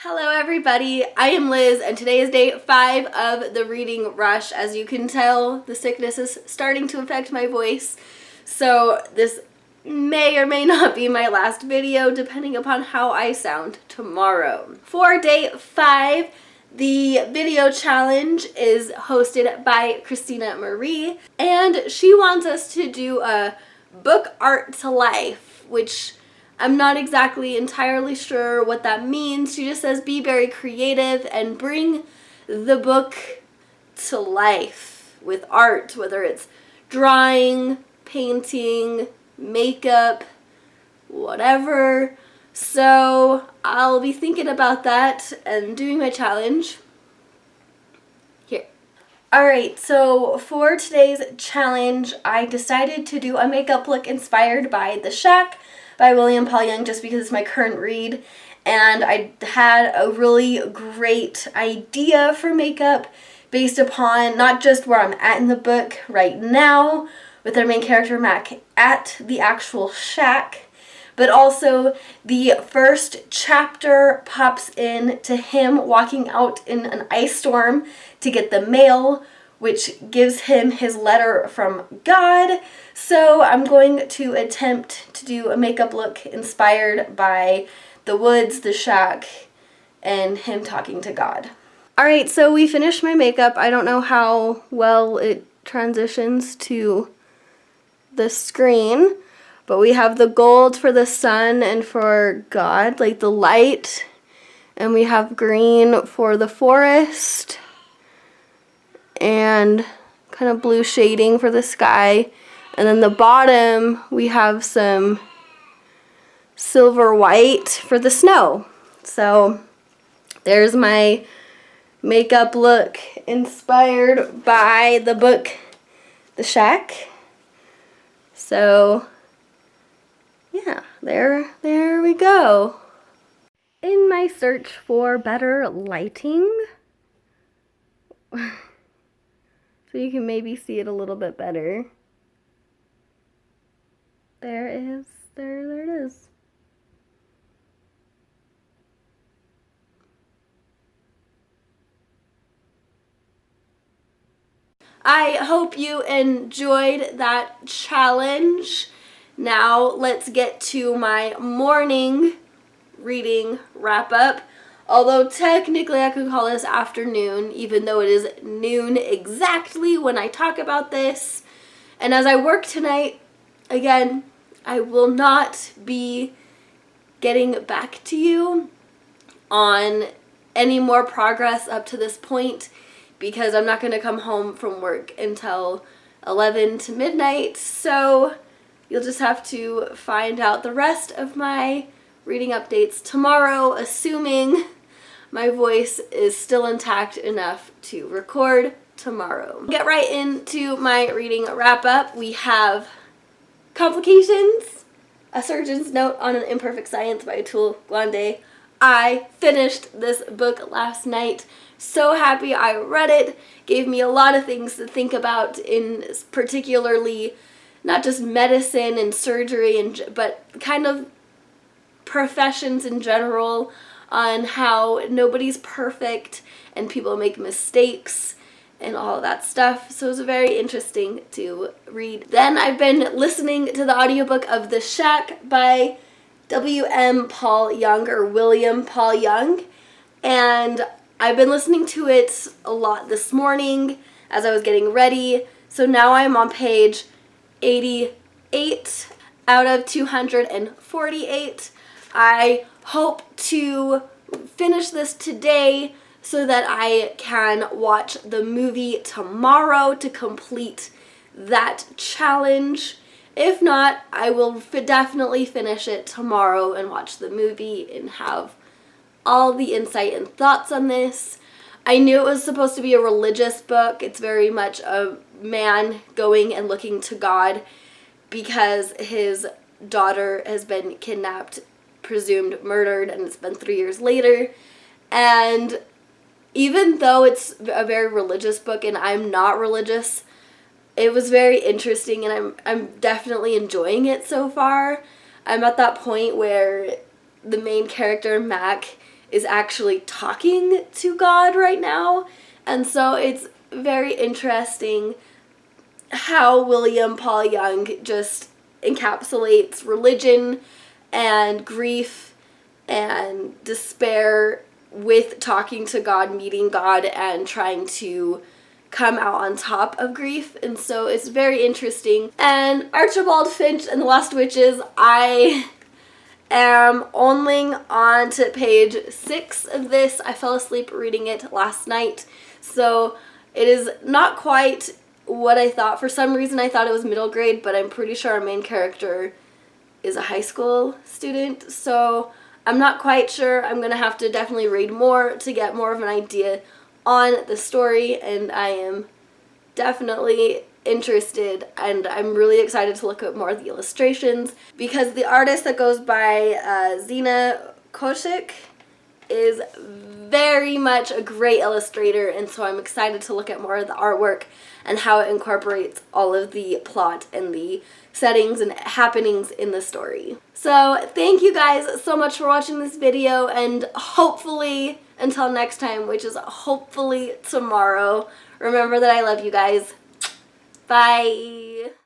Hello everybody, I am Liz and today is day 5 of the reading rush. As you can tell, the sickness is starting to affect my voice, so this may or may not be my last video depending upon how I sound tomorrow. For day 5, the video challenge is hosted by Christina Marie, and she wants us to do a book art to life, which I'm not exactly entirely sure what that means. She just says be very creative and bring the book to life with art, whether it's drawing, painting, makeup, whatever. So I'll be thinking about that and doing my challenge here. Alright, so for today's challenge, I decided to do a makeup look inspired by The Shack by William Paul Young, just because it's my current read, and I had a really great idea for makeup based upon not just where I'm at in the book right now with our main character Mac at the actual shack, but also the first chapter pops in to him walking out in an ice storm to get the mail, which gives him his letter from God. So I'm going to attempt to do a makeup look inspired by the woods, the shack, and him talking to God. Alright, so we finished my makeup. I don't know how well it transitions to the screen, but we have the gold for the sun and for God, like the light, and we have green for the forest, and kind of blue shading for the sky, and then the bottom we have some silver white for the snow. So there's my makeup look inspired by the book The Shack. So yeah, there we go. In my search for better lighting, so you can maybe see it a little bit better. There it is. I hope you enjoyed that challenge. Now let's get to my morning reading wrap up. Although technically I could call this afternoon, even though it is noon exactly when I talk about this. And as I work tonight, again, I will not be getting back to you on any more progress up to this point because I'm not going to come home from work until 11 to midnight. So you'll just have to find out the rest of my reading updates tomorrow, assuming my voice is still intact enough to record tomorrow. Get right into my reading wrap up. We have Complications, A Surgeon's Note on an Imperfect Science by Atul Gawande. I finished this book last night. So happy I read it. Gave me a lot of things to think about, in particularly not just medicine and surgery, but kind of professions in general, on how nobody's perfect and people make mistakes and all of that stuff. So it was very interesting to read. Then I've been listening to the audiobook of The Shack by William Paul Young, and I've been listening to it a lot this morning as I was getting ready. So now I'm on page 88 out of 248. I hope to finish this today so that I can watch the movie tomorrow to complete that challenge. If not, I will definitely finish it tomorrow and watch the movie and have all the insight and thoughts on this. I knew it was supposed to be a religious book. It's very much a man going and looking to God because his daughter has been kidnapped, presumed murdered, and it's been 3 years later. And even though it's a very religious book and I'm not religious, it was very interesting, and I'm definitely enjoying it so far. I'm at that point where the main character, Mac, is actually talking to God right now. And so it's very interesting how William Paul Young just encapsulates religion and grief and despair with talking to God, meeting God, and trying to come out on top of grief. And so it's very interesting. And Archibald Finch and the Lost Witches, I am only on to page 6 of this. I fell asleep reading it last night, so it is not quite what I thought. For some reason I thought it was middle grade, but I'm pretty sure our main character is a high school student, so I'm not quite sure. I'm gonna have to definitely read more to get more of an idea on the story, and I am definitely interested, and I'm really excited to look at more of the illustrations, because the artist that goes by Zena Koshik is very much a great illustrator, and so I'm excited to look at more of the artwork and how it incorporates all of the plot and the settings and happenings in the story. So thank you guys so much for watching this video, and hopefully until next time, which is hopefully tomorrow, remember that I love you guys. Bye.